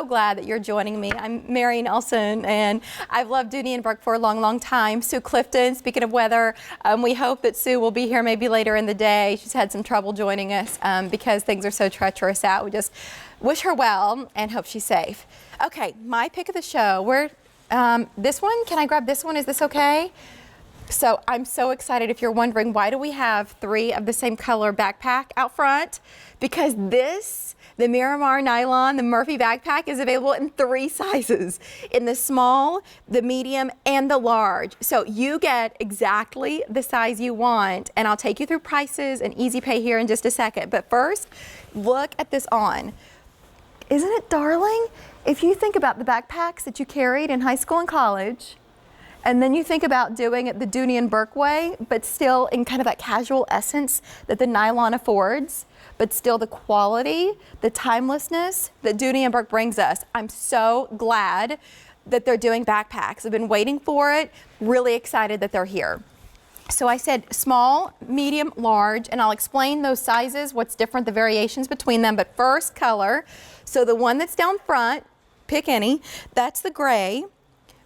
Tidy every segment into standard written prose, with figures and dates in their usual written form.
glad that you're joining me. I'm Mary Nelson, and I've loved Dooney and Bourke for a long, long time. Sue Clifton, speaking of weather, we hope that Sue will be here maybe later in the day. She's had some trouble joining us because things are so treacherous out. We just wish her well and hope she's safe. Okay, my pick of the show. This one, can I grab this one? Is this okay? So I'm so excited. If you're wondering, why do we have 3 of the same color backpack out front? Because the Miramar Nylon, the Murphy backpack, is available in 3 sizes, in the small, the medium, and the large. So you get exactly the size you want, and I'll take you through prices and easy pay here in just a second. But first, look at this on. Isn't it darling? If you think about the backpacks that you carried in high school and college, and then you think about doing it the Dooney and Bourke way, but still in kind of that casual essence that the nylon affords, but still the quality, the timelessness that Dooney and Bourke brings us. I'm so glad that they're doing backpacks. I've been waiting for it, really excited that they're here. So I said small, medium, large, and I'll explain those sizes, what's different, the variations between them. But first, color. So the one that's down front, pick any, that's the gray.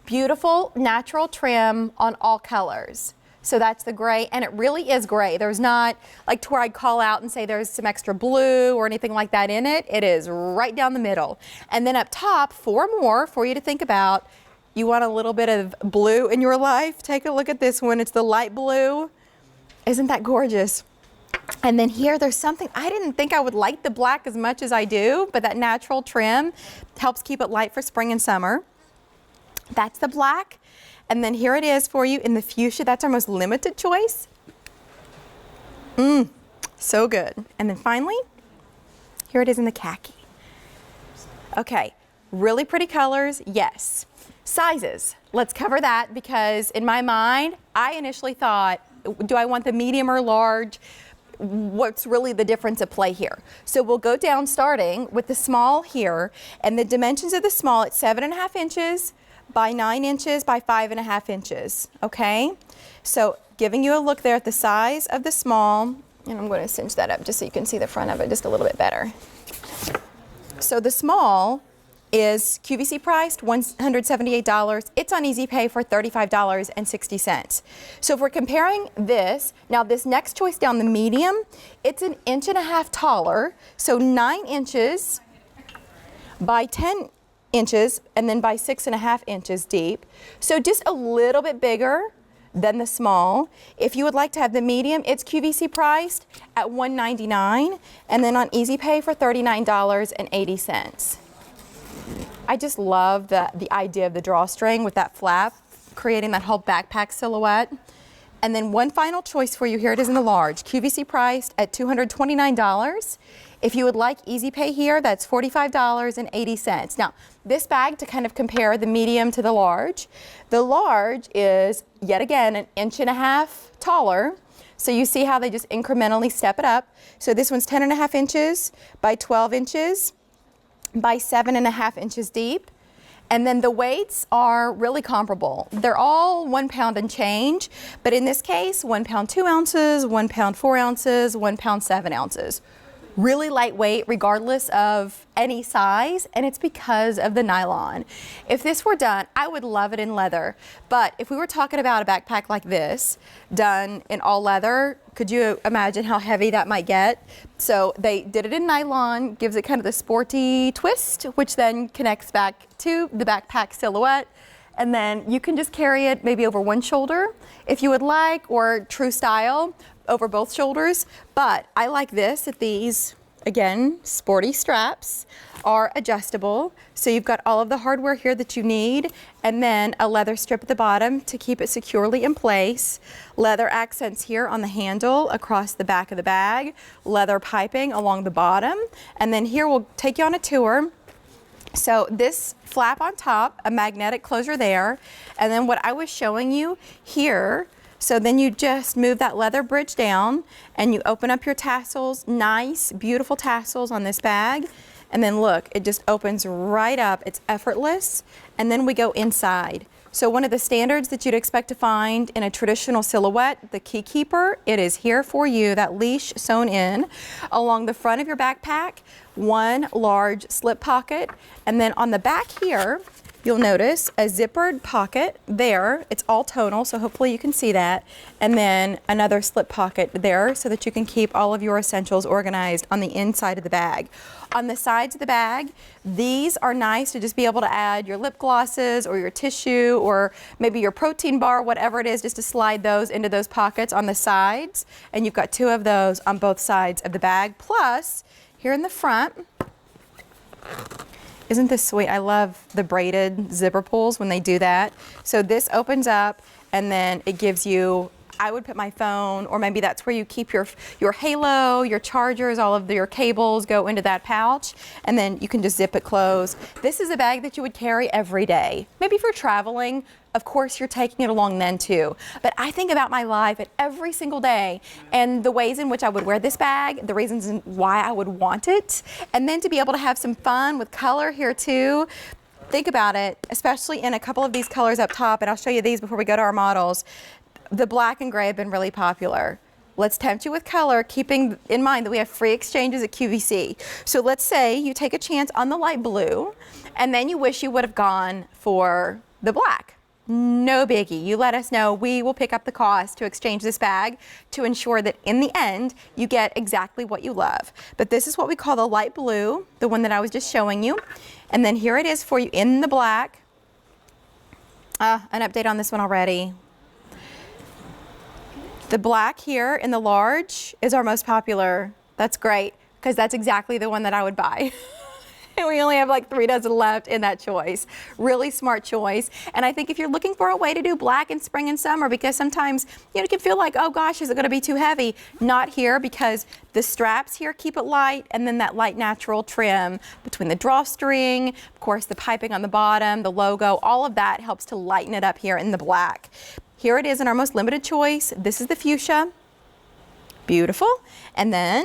Beautiful natural trim on all colors. So that's the gray, and it really is gray. There's not like to where I'd call out and say there's some extra blue or anything like that in it. It is right down the middle. And then up top, 4 more for you to think about. You want a little bit of blue in your life? Take a look at this one. It's the light blue. Isn't that gorgeous? And then here there's something, I didn't think I would like the black as much as I do, but that natural trim helps keep it light for spring and summer. That's the black. And then here it is for you in the fuchsia. That's our most limited choice. So good. And then finally, here it is in the khaki. Okay, really pretty colors, yes. Sizes, let's cover that because in my mind, I initially thought, do I want the medium or large? What's really the difference at play here? So we'll go down starting with the small here, and the dimensions of the small, it's 7.5 inches by 9 inches by 5.5 inches, okay? So giving you a look there at the size of the small, and I'm going to cinch that up just so you can see the front of it just a little bit better. So the small is QVC priced $178. It's on Easy Pay for $35.60. So if we're comparing this, now this next choice down, the medium, it's 1.5 inches taller, so 9 inches by 10 inches and then by 6.5 inches deep. So just a little bit bigger than the small. If you would like to have the medium, it's QVC priced at $199 and then on Easy Pay for $39.80. I just love the idea of the drawstring with that flap, creating that whole backpack silhouette. And then one final choice for you, here it is in the large, QVC priced at $229. If you would like Easy Pay here, that's $45.80. Now, this bag, to kind of compare the medium to the large is, yet again, 1.5 inches taller. So you see how they just incrementally step it up. So this one's 10.5 inches by 12 inches by 7.5 inches deep. And then the weights are really comparable. They're all 1 pound and change, but in this case, 1 pound 2 ounces, 1 pound 4 ounces, 1 pound 7 ounces. Really lightweight regardless of any size, and it's because of the nylon. If this were done, I would love it in leather, but if we were talking about a backpack like this done in all leather, could you imagine how heavy that might get? So they did it in nylon, gives it kind of the sporty twist, which then connects back to the backpack silhouette. And then you can just carry it maybe over one shoulder if you would like, or true style over both shoulders. But I like this, that these, again, sporty straps are adjustable. So you've got all of the hardware here that you need, and then a leather strip at the bottom to keep it securely in place. Leather accents here on the handle across the back of the bag, leather piping along the bottom. And then here we'll take you on a tour. So this flap on top, a magnetic closure there, and then what I was showing you here, so then you just move that leather bridge down and you open up your tassels, nice, beautiful tassels on this bag. And then look, it just opens right up. It's effortless. And then we go inside. So one of the standards that you'd expect to find in a traditional silhouette, the key keeper, it is here for you, that leash sewn in along the front of your backpack, one large slip pocket, and then on the back here, you'll notice a zippered pocket there. It's all tonal, so hopefully you can see that. And then another slip pocket there so that you can keep all of your essentials organized on the inside of the bag. On the sides of the bag, these are nice to just be able to add your lip glosses or your tissue or maybe your protein bar, whatever it is, just to slide those into those pockets on the sides. And you've got two of those on both sides of the bag. Plus, here in the front, isn't this sweet? I love the braided zipper pulls when they do that. So this opens up and then it gives you, I would put my phone, or maybe that's where you keep your halo, your chargers, all of your cables go into that pouch, and then you can just zip it closed. This is a bag that you would carry every day. Maybe if you're traveling, of course you're taking it along then too. But I think about my life at every single day and the ways in which I would wear this bag, the reasons why I would want it, and then to be able to have some fun with color here too. Think about it, especially in a couple of these colors up top, and I'll show you these before we go to our models. The black and gray have been really popular. Let's tempt you with color, keeping in mind that we have free exchanges at QVC. So let's say you take a chance on the light blue, and then you wish you would have gone for the black. No biggie. You let us know. We will pick up the cost to exchange this bag to ensure that in the end, you get exactly what you love. But this is what we call the light blue, the one that I was just showing you. And then here it is for you in the black. An update on this one already. The black here in the large is our most popular. That's great, because that's exactly the one that I would buy. And we only have like 3 dozen left in that choice. Really smart choice. And I think if you're looking for a way to do black in spring and summer, because sometimes you can feel like, oh gosh, is it gonna be too heavy? Not here, because the straps here keep it light, and then that light natural trim between the drawstring, of course the piping on the bottom, the logo, all of that helps to lighten it up here in the black. Here it is in our most limited choice. This is the fuchsia. Beautiful. And then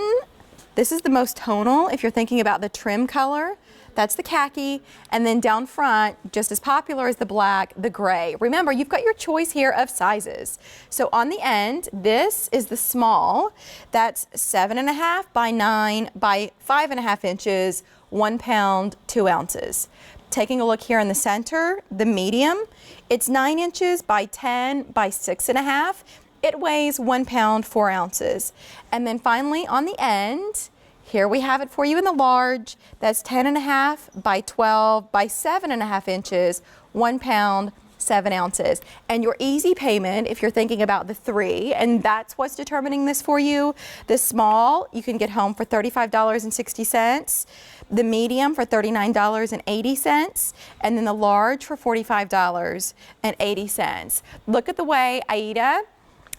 this is the most tonal if you're thinking about the trim color. That's the khaki. And then down front, just as popular as the black, the gray. Remember, you've got your choice here of sizes. So on the end, this is the small. That's 7.5 by 9 by 5.5 inches, 1 pound, 2 ounces. Taking a look here in the center, the medium, it's 9 inches by 10 by 6.5. It weighs 1 pound, 4 ounces. And then finally on the end, here we have it for you in the large. That's 10.5 by 12 by 7.5 inches, 1 pound, 7 ounces. And your easy payment, if you're thinking about the 3, and that's what's determining this for you, the small you can get home for $35.60, the medium for $39.80, and then the large for $45.80. Look at the way Aida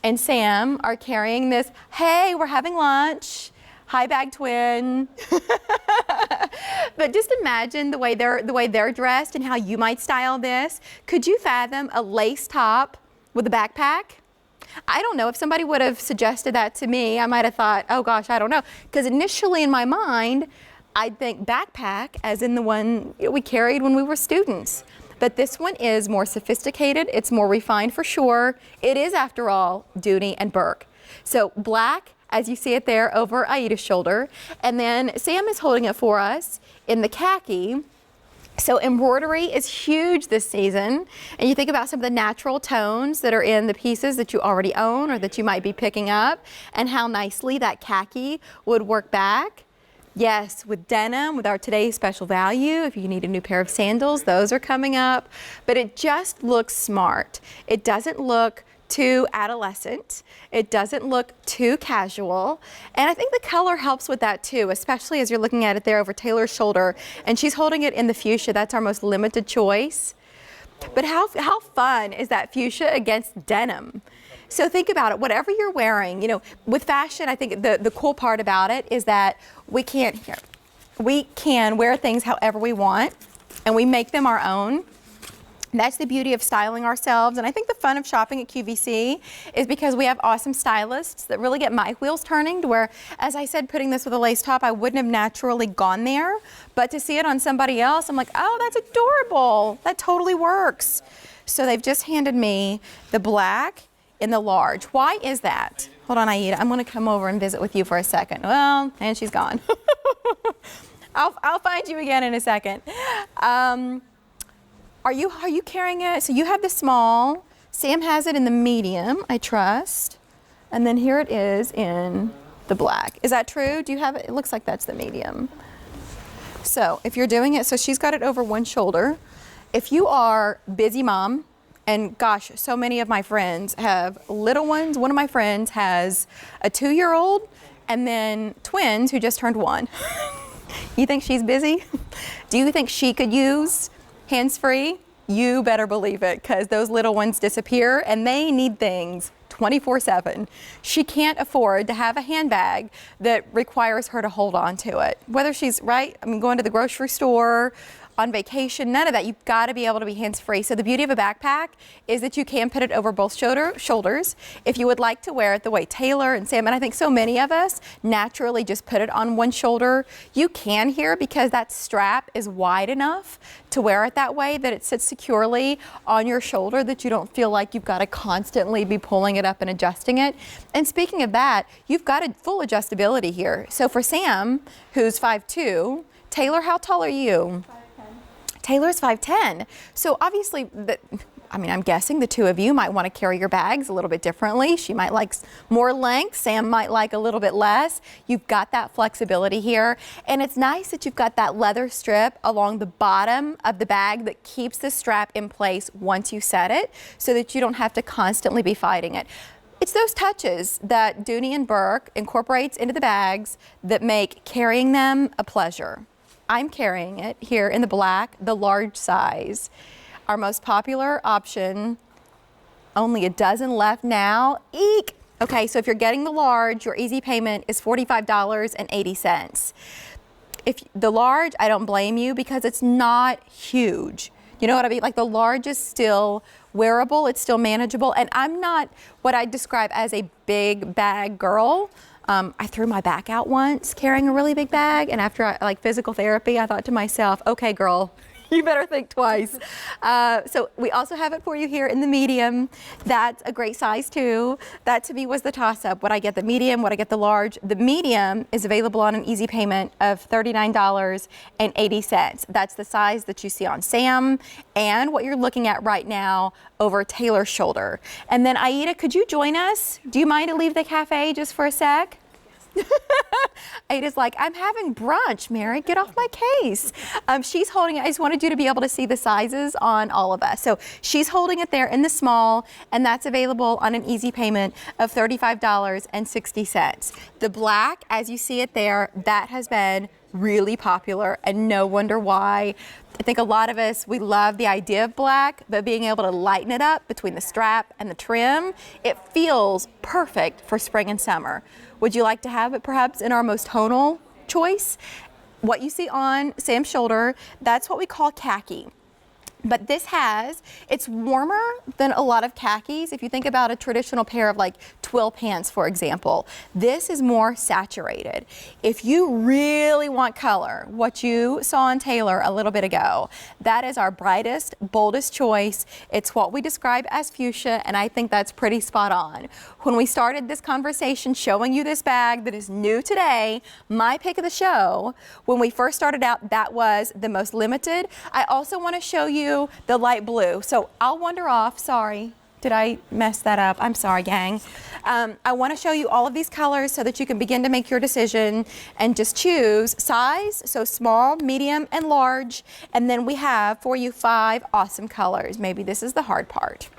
and Sam are carrying this. Hey, we're having lunch. Hi, bag twin. But just imagine the way they're dressed and how you might style this. Could you fathom a lace top with a backpack? I don't know. If somebody would have suggested that to me, I might have thought, oh gosh, I don't know. Because initially in my mind, I'd think backpack as in the one we carried when we were students. But this one is more sophisticated. It's more refined for sure. It is, after all, Dooney and Bourke. So black, as you see it there over Aida's shoulder. And then Sam is holding it for us in the khaki. So embroidery is huge this season. And you think about some of the natural tones that are in the pieces that you already own or that you might be picking up, and how nicely that khaki would work back. Yes, with denim, with our today's special value, if you need a new pair of sandals, those are coming up. But it just looks smart. It doesn't look too adolescent. It doesn't look too casual. And I think the color helps with that too, especially as you're looking at it there over Taylor's shoulder. And she's holding it in the fuchsia. That's our most limited choice. But how fun is that fuchsia against denim? So think about it, whatever you're wearing, you know, with fashion, I think the cool part about it is that we can wear things however we want, and we make them our own. That's the beauty of styling ourselves, and I think the fun of shopping at QVC is because we have awesome stylists that really get my wheels turning to where, as I said, putting this with a lace top, I wouldn't have naturally gone there, but to see it on somebody else, I'm like, oh, that's adorable. That totally works. So they've just handed me the black in the large. Why is that? Hold on, Aida, I'm gonna come over and visit with you for a second. Well, and she's gone. I'll find you again in a second. Are you carrying it? So you have the small. Sam has it in the medium, I trust. And then here it is in the black. Is that true? Do you have it? It looks like that's the medium. So if you're doing it, so she's got it over one shoulder. If you are busy mom, and gosh, so many of my friends have little ones. One of my friends has a 2-year-old and then twins who just turned 1. You think she's busy? Do you think she could use hands-free? You better believe it, because those little ones disappear and they need things 24/7. She can't afford to have a handbag that requires her to hold on to it. Whether she's going to the grocery store, on vacation, none of that. You've got to be able to be hands-free. So the beauty of a backpack is that you can put it over both shoulders. If you would like to wear it the way Taylor and Sam, and I think so many of us naturally just put it on one shoulder, you can here because that strap is wide enough to wear it that way that it sits securely on your shoulder, that you don't feel like you've got to constantly be pulling it up and adjusting it. And speaking of that, you've got a full adjustability here. So for Sam, who's 5'2", Taylor, how tall are you? Taylor's 5'10". So obviously, I'm guessing the two of you might want to carry your bags a little bit differently. She might like more length. Sam might like a little bit less. You've got that flexibility here. And it's nice that you've got that leather strip along the bottom of the bag that keeps the strap in place once you set it so that you don't have to constantly be fighting it. It's those touches that Dooney Bourke incorporates into the bags that make carrying them a pleasure. I'm carrying it here in the black, the large size. Our most popular option, only a dozen left now. Eek! Okay, so if you're getting the large, your easy payment is $45.80. If the large, I don't blame you because it's not huge. You know what I mean? Like the large is still wearable, it's still manageable, and I'm not what I describe as a big bag girl. I threw my back out once carrying a really big bag, and after physical therapy, I thought to myself, okay, girl, you better think twice. So we also have it for you here in the medium. That's a great size too. That to me was the toss-up. Would I get the medium? Would I get the large? The medium is available on an easy payment of $39.80. That's the size that you see on Sam and what you're looking at right now over Taylor's shoulder. And then Aida, could you join us? Do you mind to leave the cafe just for a sec? Aida's like, I'm having brunch, Mary, get off my case. She's holding it. I just wanted you to be able to see the sizes on all of us. So she's holding it there in the small, and that's available on an easy payment of $35.60. The black, as you see it there, that has been really popular, and no wonder why. I think a lot of us, we love the idea of black, but being able to lighten it up between the strap and the trim, it feels perfect for spring and summer. Would you like to have it perhaps in our most tonal choice? What you see on Sam's shoulder, that's what we call khaki. But this it's warmer than a lot of khakis. If you think about a traditional pair of twill pants, for example, this is more saturated. If you really want color, what you saw on Taylor a little bit ago, that is our brightest, boldest choice. It's what we describe as fuchsia, and I think that's pretty spot on. When we started this conversation showing you this bag that is new today, my pick of the show, when we first started out, that was the most limited. I also want to show you the light blue. So I'll wander off. Sorry. Did I mess that up? I'm sorry, gang. I want to show you all of these colors so that you can begin to make your decision and just choose size, so small, medium, and large. And then we have for you 5 awesome colors. Maybe this is the hard part.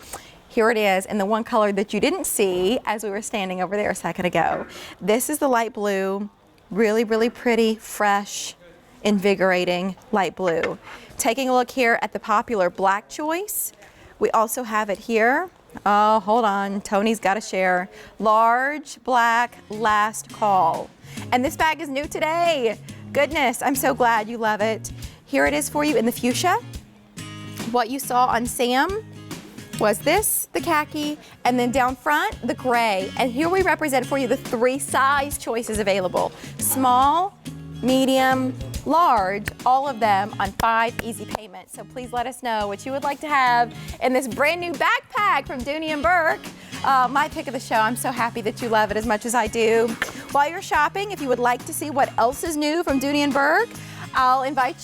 Here it is, and the one color that you didn't see as we were standing over there a second ago. This is the light blue. Really, really pretty, fresh, invigorating light blue. Taking a look here at the popular black choice, we also have it here. Oh, hold on, Tony's got to share. Large, black, last call. And this bag is new today. Goodness, I'm so glad you love it. Here it is for you in the fuchsia. what you saw on Sam was this, the khaki, and then down front, the gray. And here we represent for you the 3 size choices available. Small, medium, large, all of them on 5 easy payments. So please let us know what you would like to have in this brand new backpack from Dooney and Bourke. My pick of the show. I'm so happy that you love it as much as I do. While you're shopping, if you would like to see what else is new from Dooney and Bourke, I'll invite you